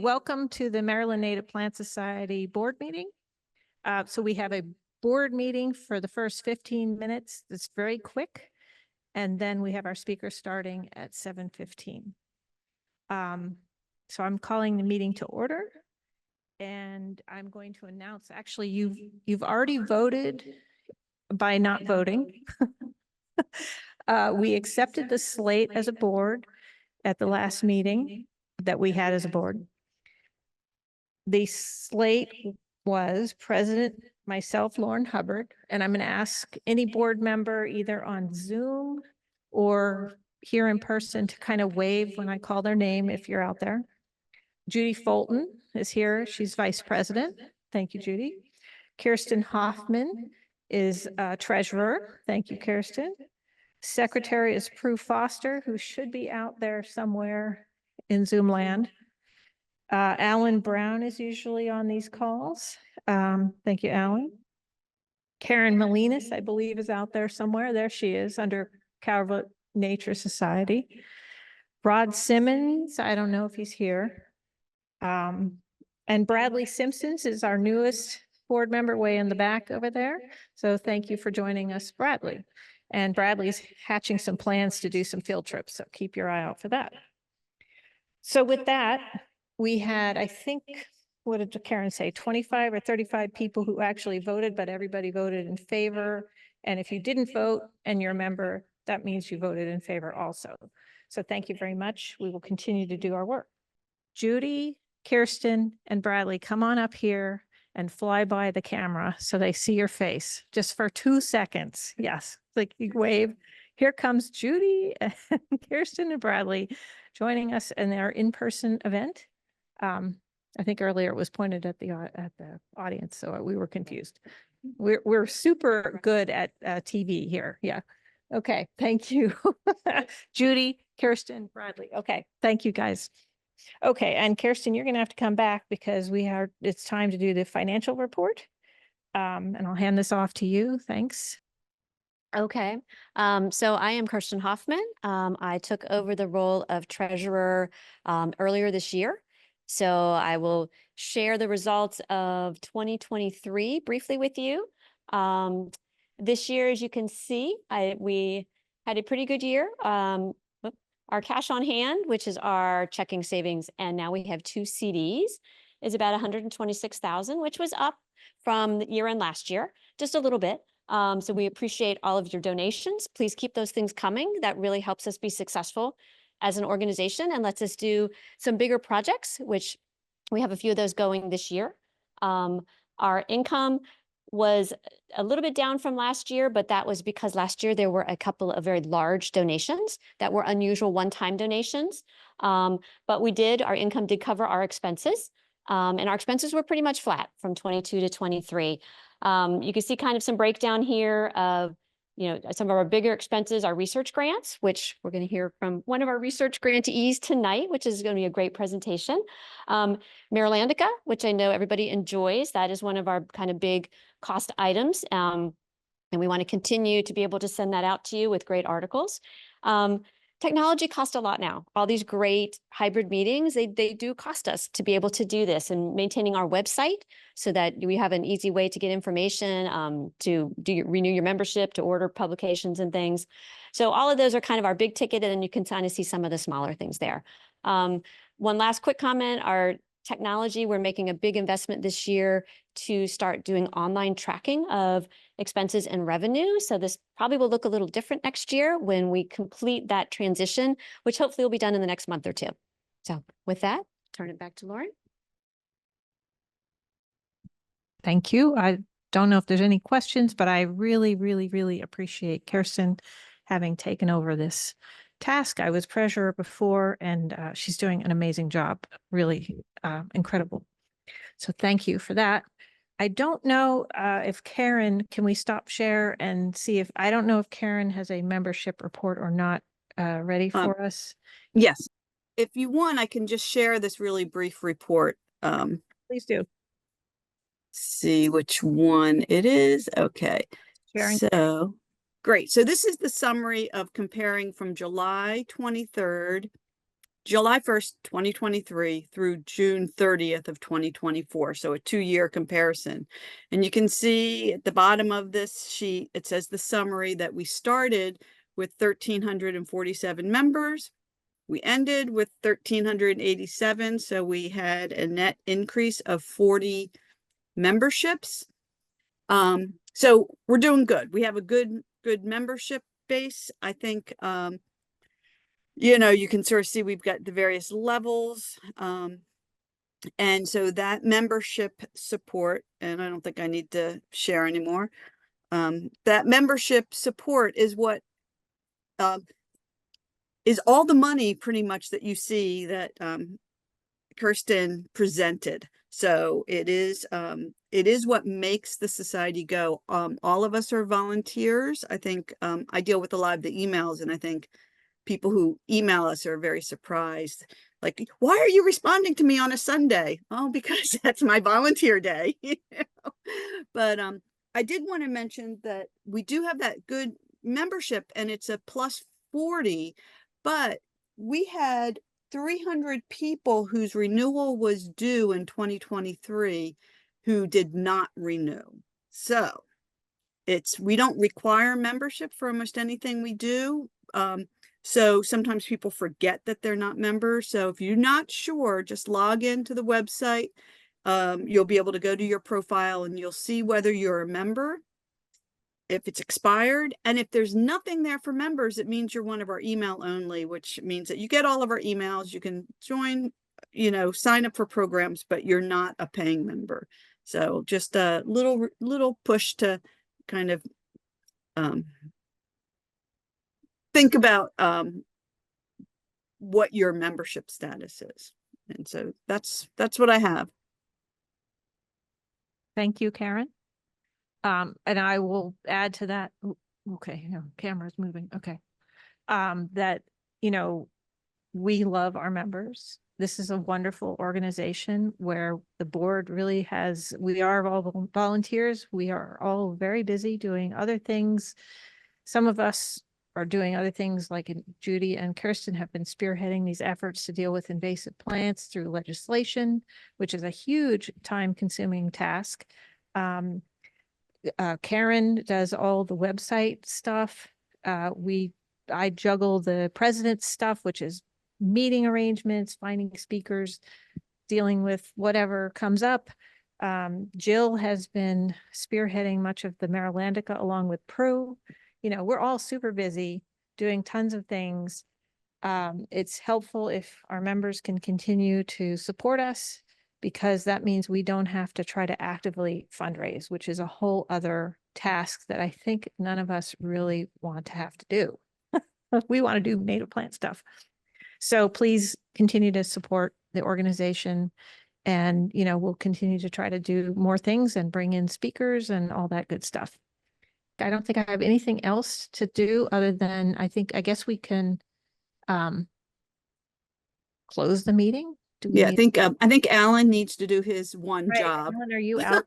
Welcome to the Maryland Native Plant Society board meeting. So we have a board meeting for the first 15 minutes. It's very quick. And then we have our speaker starting at 7:15. So I'm calling the meeting to order. And I'm going to announce, actually, you've already voted by not voting. We accepted the slate as a board at the last meeting that we had as a board. The slate was President, myself, Lauren Hubbard, and I'm going to ask any board member either on Zoom or here in person to kind of wave when I call their name if you're out there. Judy Fulton is here. She's Vice President. Thank you, Judy. Kirsten Hoffman is Treasurer. Thank you, Kirsten. Secretary is Prue Foster, who should be out there somewhere in Zoom land. Alan Brown is usually on these calls. Thank you, Alan. Karen Molinas, I believe, is out there somewhere. There she is under Calvert Nature Society. Rod Simmons, I don't know if he's here. And Bradley Simpsons is our newest board member way in the back over there. So thank you for joining us, Bradley. And Bradley's hatching some plans to do some field trips, so keep your eye out for that. So with that, we had, I think, what did Karen say, 25 or 35 people who actually voted, but everybody voted in favor. And if you didn't vote and you're a member, that means you voted in favor also. So thank you very much. We will continue to do our work. Judy, Kirsten, and Bradley, come on up here and fly by the camera so they see your face just for 2 seconds. Yes, like you wave. Here comes Judy and Kirsten and Bradley joining us in our in-person event. I think earlier it was pointed at the audience, so we were confused. We're super good at TV here. Yeah. Okay. Thank you, Judy, Kirsten, Bradley. Okay. Thank you, guys. Okay, and Kirsten, you're going to have to come back because it's time to do the financial report. And I'll hand this off to you. Thanks. Okay. So I am Kirsten Hoffman. I took over the role of treasurer earlier this year. So I will share the results of 2023 briefly with you. This year, as you can see, we had a pretty good year. Our cash on hand, which is our checking savings, and now we have 2 CDs, is about 126,000, which was up from the year end last year, just a little bit. So we appreciate all of your donations. Please keep those things coming. That really helps us be successful as an organization and lets us do some bigger projects, which we have a few of those going this year. Our income was a little bit down from last year, but that was because last year there were a couple of very large donations that were unusual one-time donations. But our income did cover our expenses, and our expenses were pretty much flat from 22 to 23. You can see kind of some breakdown here of, some of our bigger expenses, our research grants, which we're going to hear from one of our research grantees tonight, which is going to be a great presentation. Marylandica, which I know everybody enjoys. That is one of our kind of big cost items. And we want to continue to be able to send that out to you with great articles. Technology costs a lot now. All these great hybrid meetings, they do cost us to be able to do this, and maintaining our website so that we have an easy way to get information, to renew your membership, to order publications and things. So all of those are kind of our big ticket, and then you can kind of see some of the smaller things there. One last quick comment, our technology, we're making a big investment this year to start doing online tracking of expenses and revenue. So this probably will look a little different next year when we complete that transition, which hopefully will be done in the next month or two. So with that, turn it back to Lauren. Thank you. I don't know if there's any questions, but I really, really, really appreciate Kirsten having taken over this task. I was treasurer before, and she's doing an amazing job. Really incredible. So thank you for that. I don't know if Karen, can we stop share and see if, I don't know if Karen has a membership report or not ready for us. Yes. If you want, I can just share this really brief report. Please do. See which one it is. Okay. Sharing. So great. So this is the summary of comparing from July 23rd July 1st, 2023 through June 30th of 2024. So a 2-year comparison. And you can see at the bottom of this sheet, it says the summary that we started with 1,347 members. We ended with 1,387. So we had a net increase of 40 memberships. So we're doing good. We have a good membership base. I think, you can sort of see we've got the various levels. And so that membership support, and I don't think I need to share anymore. That membership support is what is all the money pretty much that you see that Kirsten presented. So it is what makes the society go. All of us are volunteers. I think I deal with a lot of the emails, and I think people who email us are very surprised. Like, why are you responding to me on a Sunday? Oh, because that's my volunteer day. But I did want to mention that we do have that good membership, and it's a plus 40, but we had 300 people whose renewal was due in 2023 who did not renew. So we don't require membership for almost anything we do. So sometimes people forget that they're not members. So if you're not sure, just log into the website. You'll be able to go to your profile and you'll see whether you're a member, if it's expired. And if there's nothing there for members, it means you're one of our email only, which means that you get all of our emails. You can join, sign up for programs, but you're not a paying member. So just a little push to kind of think about what your membership status is. And so that's what I have. Thank you, Karen. And I will add to that. Okay, camera's moving. Okay. That, we love our members. This is a wonderful organization where the board really we are all volunteers. We are all very busy doing other things. Some of us are doing other things, like Judy and Kirsten have been spearheading these efforts to deal with invasive plants through legislation, which is a huge time-consuming task. Karen does all the website stuff. I juggle the president's stuff, which is meeting arrangements, finding speakers, dealing with whatever comes up. Jill has been spearheading much of the Marylandica along with Prue. We're all super busy doing tons of things. It's helpful if our members can continue to support us, because that means we don't have to try to actively fundraise, which is a whole other task that I think none of us really want to have to do. We want to do native plant stuff. So please continue to support the organization, and, we'll continue to try to do more things and bring in speakers and all that good stuff. I don't think I have anything else to do other than I guess we can close the meeting. I think Alan needs to do his one Right. job. Alan, are you out?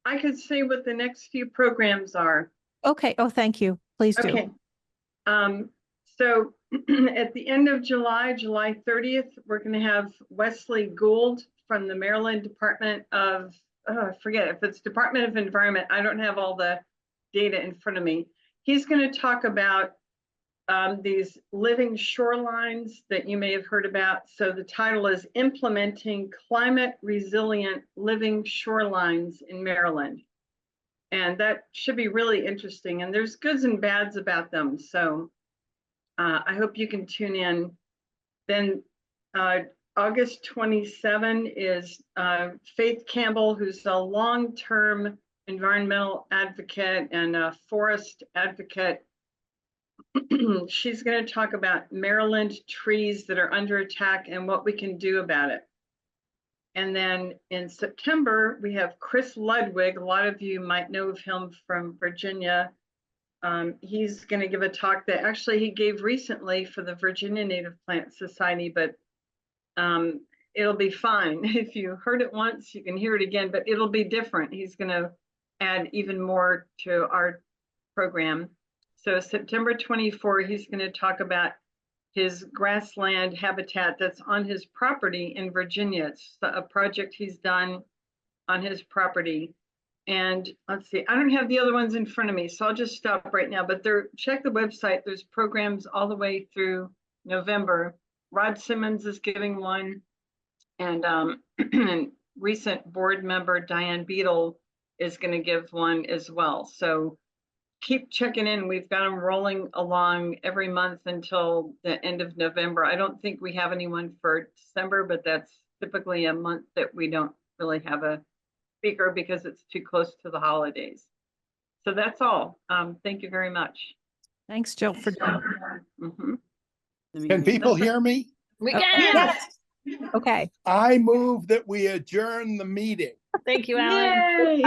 I could say what the next few programs are. Okay. Oh, thank you. Please do. Okay. So at the end of July 30th, we're going to have Wesley Gould from the Maryland Department of, I forget if it's Department of Environment. I don't have all the data in front of me. He's going to talk about these living shorelines that you may have heard about. So the title is Implementing Climate Resilient Living Shorelines in Maryland. And that should be really interesting. And there's goods and bads about them. So I hope you can tune in. Then August 27 is Faith Campbell, who's a long-term environmental advocate and a forest advocate. She's going to talk about Maryland trees that are under attack and what we can do about it. And then in September, we have Chris Ludwig. A lot of you might know of him from Virginia. He's going to give a talk that actually he gave recently for the Virginia Native Plant Society, but it'll be fine. If you heard it once, you can hear it again, but it'll be different. He's going to add even more to our program. So September 24, he's going to talk about his grassland habitat that's on his property in Virginia. It's a project he's done on his property. And let's see, I don't have the other ones in front of me, so I'll just stop right now, but check the website. There's programs all the way through November. Rod Simmons is giving one, and recent board member Diane Beadle is going to give one as well. So keep checking in. We've got them rolling along every month until the end of November. I don't think we have anyone for December, but that's typically a month that we don't really have a speaker because it's too close to the holidays. So that's all. Thank you very much. Thanks, Jill, for doing. Mhm. Can people hear me? We Oh, can. yes. Okay. I move that we adjourn the meeting. Thank you, Alan. Yay!